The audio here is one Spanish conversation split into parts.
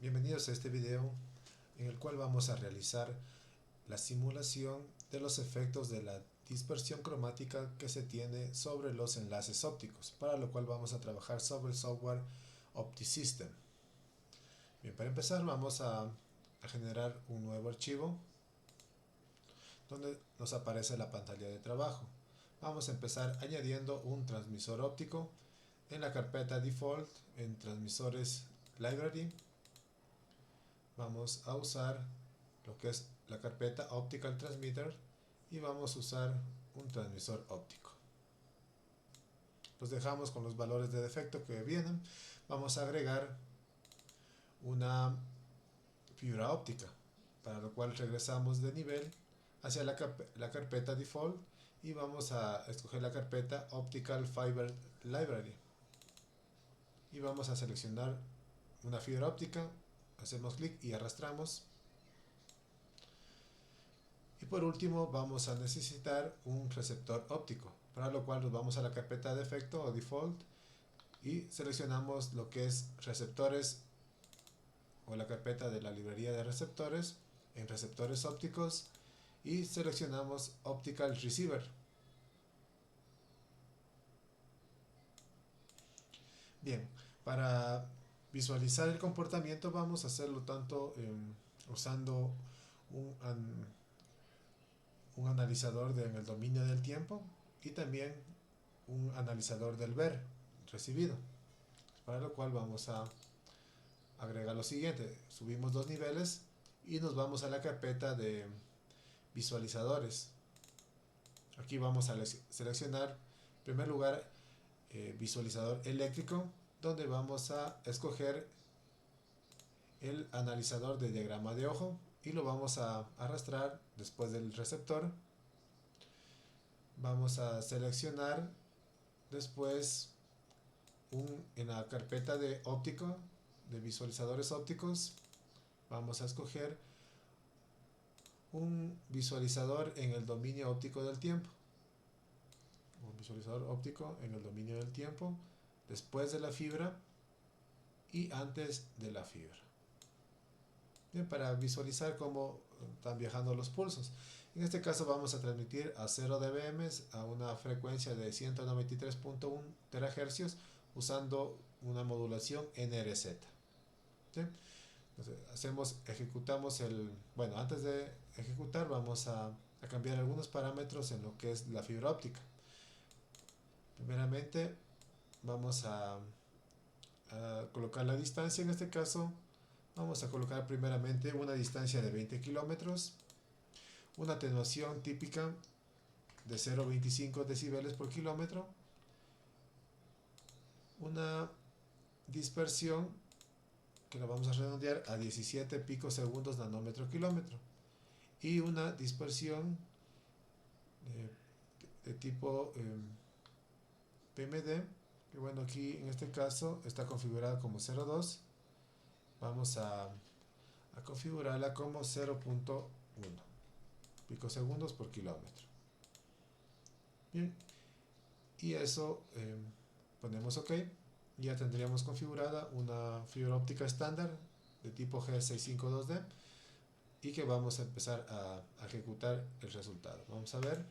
Bienvenidos a este video en el cual vamos a realizar la simulación de los efectos de la dispersión cromática que se tiene sobre los enlaces ópticos, para lo cual vamos a trabajar sobre el software OptiSystem. Bien, para empezar vamos a generar un nuevo archivo donde nos aparece la pantalla de trabajo. Vamos a empezar añadiendo un transmisor óptico en la carpeta default en transmisores library. Vamos a usar lo que es la carpeta Optical Transmitter y vamos a usar un transmisor óptico. Los dejamos con los valores de defecto que vienen. Vamos a agregar una fibra óptica, para lo cual regresamos de nivel hacia la carpeta default y vamos a escoger la carpeta Optical Fiber Library y vamos a seleccionar una fibra óptica, hacemos clic y arrastramos. Y por último vamos a necesitar un receptor óptico, para lo cual nos vamos a la carpeta de efecto o default y seleccionamos lo que es receptores o la carpeta de la librería de receptores en receptores ópticos y seleccionamos Optical Receiver. Bien, para visualizar el comportamiento vamos a hacerlo tanto usando un analizador en el dominio del tiempo y también un analizador del ver recibido, para lo cual vamos a agregar lo siguiente: subimos dos niveles y nos vamos a la carpeta de visualizadores. Aquí vamos a seleccionar en primer lugar visualizador eléctrico, donde vamos a escoger el analizador de diagrama de ojo y lo vamos a arrastrar después del receptor. Vamos a seleccionar después en la carpeta de óptico, de visualizadores ópticos, vamos a escoger un visualizador en el dominio óptico del tiempo. Un visualizador óptico en el dominio del tiempo, después de la fibra y antes de la fibra. Bien, para visualizar cómo están viajando los pulsos. En este caso vamos a transmitir a 0 dBm a una frecuencia de 193.1 THz usando una modulación NRZ. ¿Sí? Entonces, ejecutamos antes de ejecutar vamos a cambiar algunos parámetros en lo que es la fibra óptica. Primeramente vamos a colocar la distancia. En este caso vamos a colocar primeramente una distancia de 20 kilómetros, una atenuación típica de 0,25 decibeles por kilómetro, una dispersión que la vamos a redondear a 17 picosegundos nanómetro kilómetro y una dispersión de tipo PMD, que bueno, aquí en este caso está configurada como 0,2. Vamos a configurarla como 0.1 picosegundos por kilómetro. Bien, y eso ponemos OK. Ya tendríamos configurada una fibra óptica estándar de tipo G652D y que vamos a empezar a ejecutar el resultado. Vamos a ver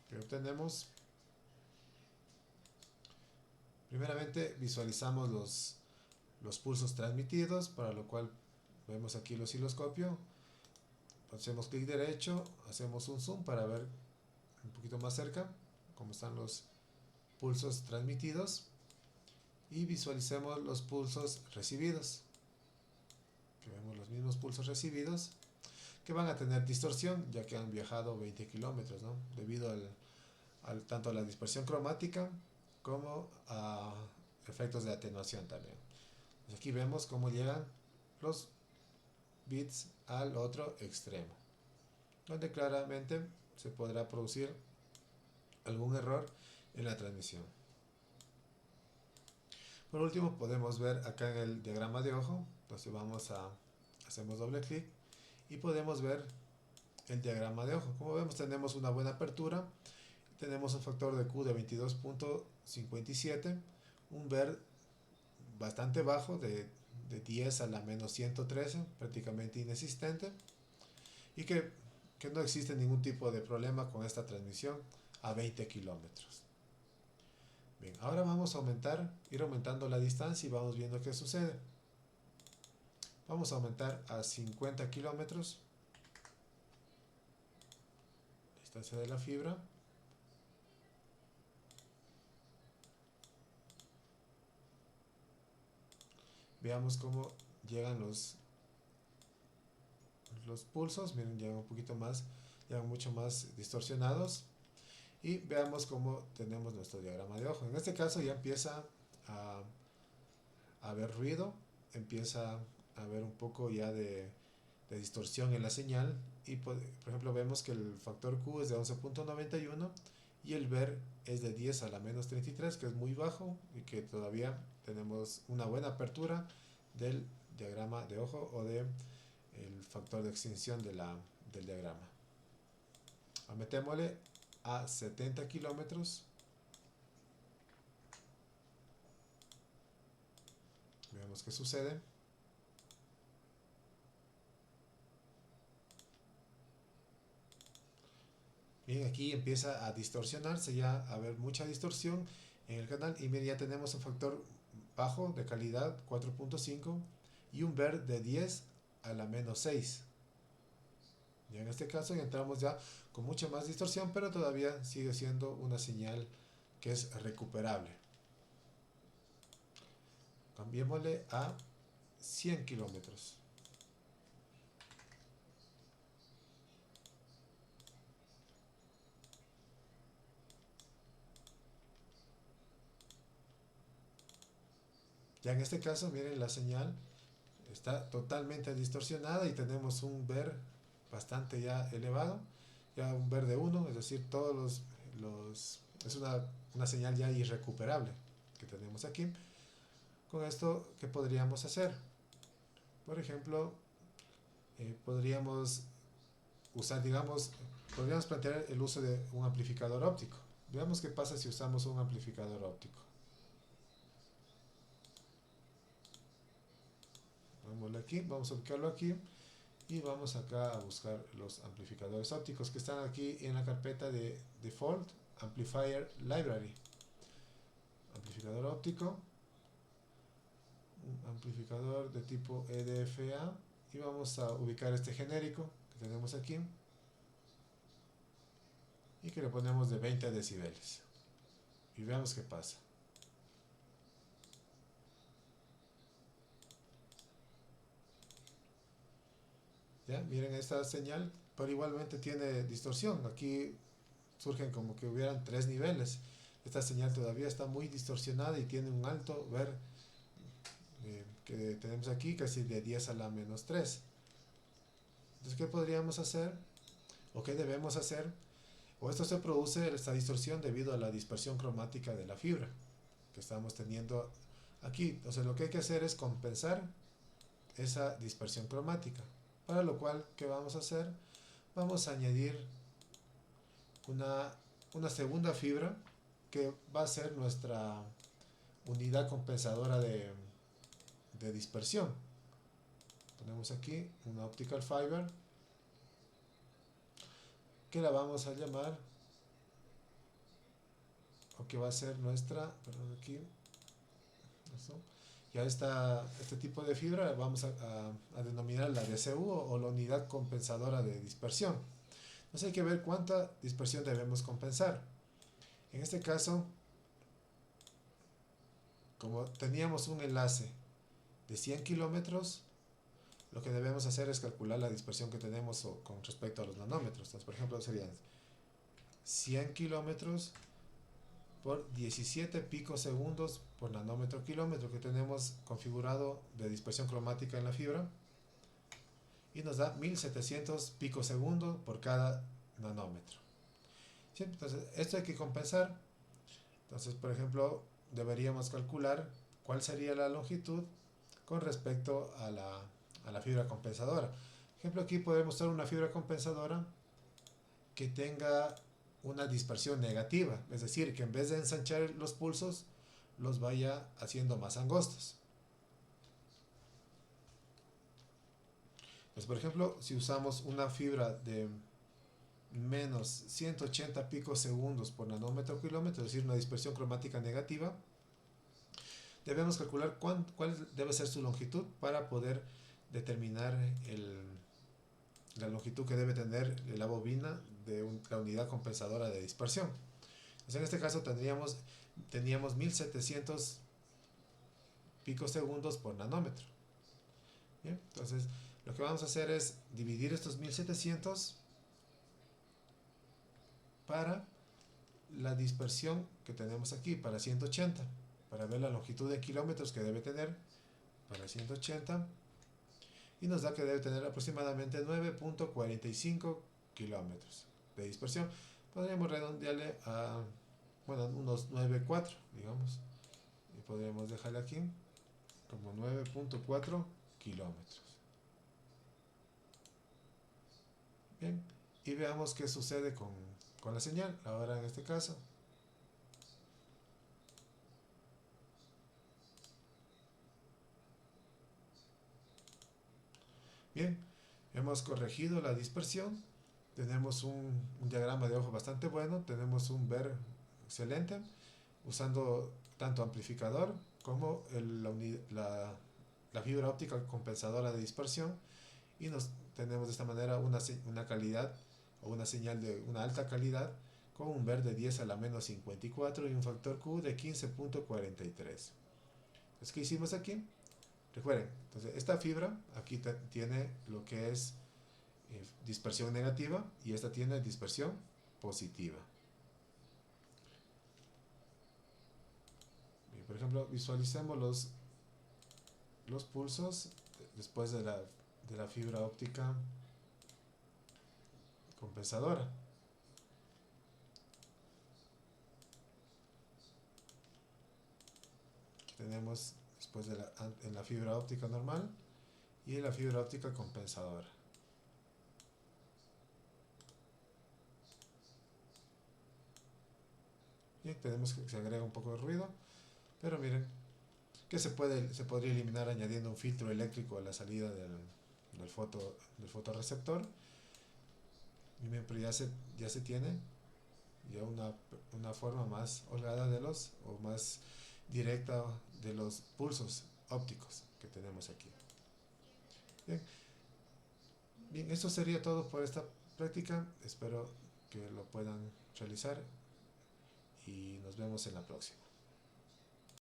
qué obtenemos. Primeramente visualizamos los pulsos transmitidos, para lo cual vemos aquí el osciloscopio. Hacemos clic derecho, hacemos un zoom para ver un poquito más cerca cómo están los pulsos transmitidos y visualicemos los pulsos recibidos, que vemos los mismos pulsos recibidos que van a tener distorsión ya que han viajado 20 kilómetros, ¿no? Debido tanto a la dispersión cromática como a efectos de atenuación también. Pues aquí vemos cómo llegan los bits al otro extremo, donde claramente se podrá producir algún error en la transmisión. Por último podemos ver acá en el diagrama de ojo. Entonces hacemos doble clic y podemos ver el diagrama de ojo. Como vemos, tenemos una buena apertura, tenemos un factor de Q de 22.57, un ver bastante bajo de de 10 a la menos 113, prácticamente inexistente, y que no existe ningún tipo de problema con esta transmisión a 20 kilómetros. Bien, ahora vamos a ir aumentando la distancia y vamos viendo qué sucede. Vamos a aumentar a 50 kilómetros la distancia de la fibra. Veamos cómo llegan los pulsos. Miren, llegan un poquito más, llegan mucho más distorsionados. Y veamos cómo tenemos nuestro diagrama de ojo. En este caso ya empieza a haber ruido, empieza a haber un poco ya de distorsión en la señal. Y por ejemplo vemos que el factor Q es de 11.91 y el ver es de 10 a la menos 33, que es muy bajo y que todavía tenemos una buena apertura del diagrama de ojo o de el factor de extinción del diagrama. Metémosle a 70 kilómetros. Veamos qué sucede. Bien, aquí empieza a distorsionarse, ya a haber mucha distorsión en el canal. Y miren, ya tenemos un factor bajo de calidad 4.5 y un ver de 10 a la menos 6. Ya en este caso ya entramos ya con mucha más distorsión, pero todavía sigue siendo una señal que es recuperable. Cambiémosle a 100 kilómetros. Ya en este caso, miren, la señal está totalmente distorsionada y tenemos un ver bastante ya elevado, ya un ver de 1, es decir, todos es una señal ya irrecuperable que tenemos aquí. Con esto, ¿qué podríamos hacer? Por ejemplo, podríamos usar, digamos, podríamos plantear el uso de un amplificador óptico. Veamos qué pasa si usamos un amplificador óptico. Vamos a ubicarlo aquí y vamos acá a buscar los amplificadores ópticos que están aquí en la carpeta de Default Amplifier Library. Amplificador óptico, un amplificador de tipo EDFA, y vamos a ubicar este genérico que tenemos aquí y que le ponemos de 20 decibeles y veamos qué pasa. ¿Ya? Miren esta señal, pero igualmente tiene distorsión. Aquí surgen como que hubieran 3 niveles. Esta señal todavía está muy distorsionada y tiene un alto ver que tenemos aquí, casi de 10 a la menos 3. Entonces, ¿qué podríamos hacer? ¿O qué debemos hacer? O esto se produce, esta distorsión, debido a la dispersión cromática de la fibra que estamos teniendo aquí. Entonces, lo que hay que hacer es compensar esa dispersión cromática. Para lo cual, ¿qué vamos a hacer? Vamos a añadir una segunda fibra que va a ser nuestra unidad compensadora de dispersión. Ponemos aquí una optical fiber que la vamos a llamar, o que va a ser nuestra, perdón, aquí, eso. Ya este tipo de fibra vamos a denominar la DCU o la unidad compensadora de dispersión. Entonces hay que ver cuánta dispersión debemos compensar. En este caso, como teníamos un enlace de 100 kilómetros, lo que debemos hacer es calcular la dispersión que tenemos con respecto a los nanómetros. Entonces, por ejemplo, serían 100 kilómetros por 17 picosegundos por nanómetro kilómetro que tenemos configurado de dispersión cromática en la fibra, y nos da 1700 picosegundos por cada nanómetro. ¿Sí? Entonces, esto hay que compensar. Entonces, por ejemplo, deberíamos calcular cuál sería la longitud con respecto a la fibra compensadora. Por ejemplo, aquí podemos usar una fibra compensadora que tenga una dispersión negativa, es decir, que en vez de ensanchar los pulsos, los vaya haciendo más angostos. Pues, por ejemplo, si usamos una fibra de menos 180 picosegundos por nanómetro kilómetro, es decir, una dispersión cromática negativa, debemos calcular cuál debe ser su longitud para poder determinar la longitud que debe tener la bobina de la unidad compensadora de dispersión. Entonces, en este caso teníamos 1700 picosegundos por nanómetro. Bien, entonces lo que vamos a hacer es dividir estos 1700 para la dispersión que tenemos aquí, para 180, para ver la longitud de kilómetros que debe tener para 180, y nos da que debe tener aproximadamente 9.45 kilómetros de dispersión. Podríamos redondearle a, bueno, unos 9.4, digamos, y podríamos dejarle aquí como 9.4 kilómetros. Bien, y veamos qué sucede con la señal ahora en este caso. Bien, hemos corregido la dispersión, tenemos un diagrama de ojo bastante bueno, tenemos un ver excelente, usando tanto amplificador como la fibra óptica compensadora de dispersión, y tenemos de esta manera una calidad o una señal de una alta calidad con un ver de 10 a la menos 54 y un factor Q de 15.43. Entonces, ¿qué hicimos aquí? Recuerden, entonces esta fibra aquí tiene lo que es dispersión negativa y esta tiene dispersión positiva. Bien, por ejemplo, visualicemos los pulsos después de la fibra óptica compensadora. Aquí tenemos después en la fibra óptica normal y en la fibra óptica compensadora. Bien, tenemos que se agrega un poco de ruido, pero miren que se podría eliminar añadiendo un filtro eléctrico a la salida del fotorreceptor. Y bien, pero ya se tiene ya una forma más holgada o más directa de los pulsos ópticos que tenemos aquí. Bien, bien, eso sería todo por esta práctica. Espero que lo puedan realizar y nos vemos en la próxima.